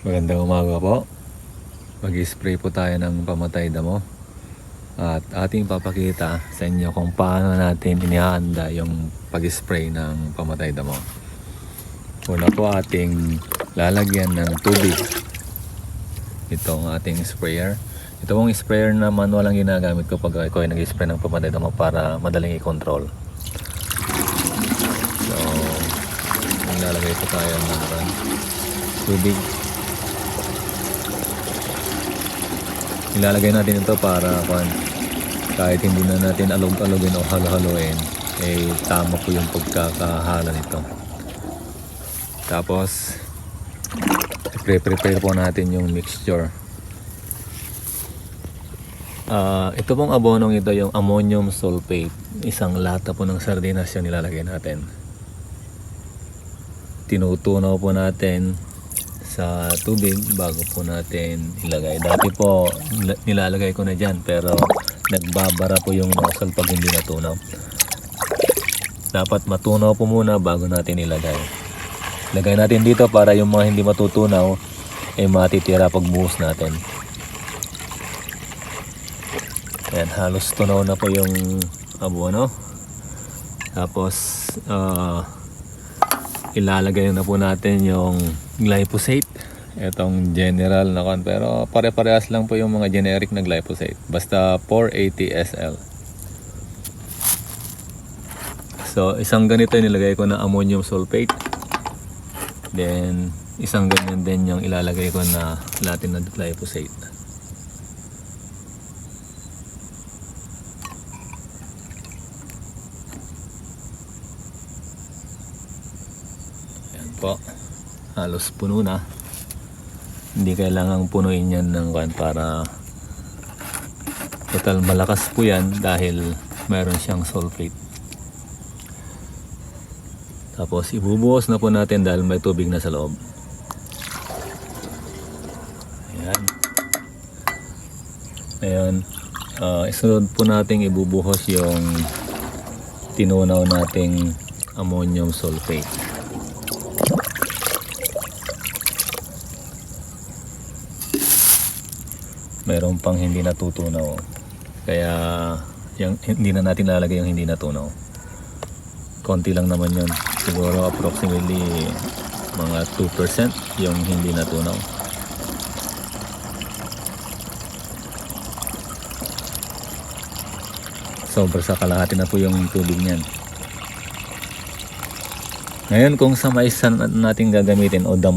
Magandang umaga po. Mag-spray po tayo ng pamatay damo. At ating papakita sa inyo kung paano natin inihanda yung pag-spray ng pamatay damo. Una po ating lalagyan ng tubig itong ating sprayer. Ito pong sprayer na manual ang ginagamit ko pag ako ay nag-spray ng pamatay damo para madaling i-control. So, lalagay po tayo ng tubig. Ilalagay natin ito para kahit hindi na natin alog-alogin o halo-haloin, tama po yung pagkakahala nito. Tapos i-prepare po natin yung mixture. Ito pong abonong ito yung ammonium sulfate. Isang lata po ng sardinas yung nilalagay natin. Tinutunaw po natin sa tubig bago po natin ilagay. Dati po nilalagay ko na dyan, pero nagbabara po yung nozzle pag hindi natunaw. Dapat matunaw po muna bago natin ilagay. Lagay natin dito para yung mga hindi matutunaw matitira pag buhos natin. Ayan, halos tunaw na po yung abono. Tapos ilalagay na po natin yung glyphosate. Itong general na pero pare-parehas lang po yung mga generic na glyphosate. Basta 480 SL. So, isang ganito nilagay ko na ammonium sulfate. Then, isang ganyan din yung ilalagay ko na latin na glyphosate. Po, halos puno na. Hindi kailangang punuin yan ng para total malakas po yan dahil meron siyang sulfate. Tapos ibubuhos na po natin dahil may tubig na sa loob. Ayan. Ayan. Isunod po natin ibubuhos yung tinunaw nating ammonium sulfate. Meron pang hindi natutunaw, kaya yung hindi na natin lalagay yung hindi natunaw. Konti lang naman yun, siguro approximately mga 2% yung hindi natunaw. Sobra sa kalahati na po yung tubig niyan. Ngayon kung sa mais natin gagamitin o damo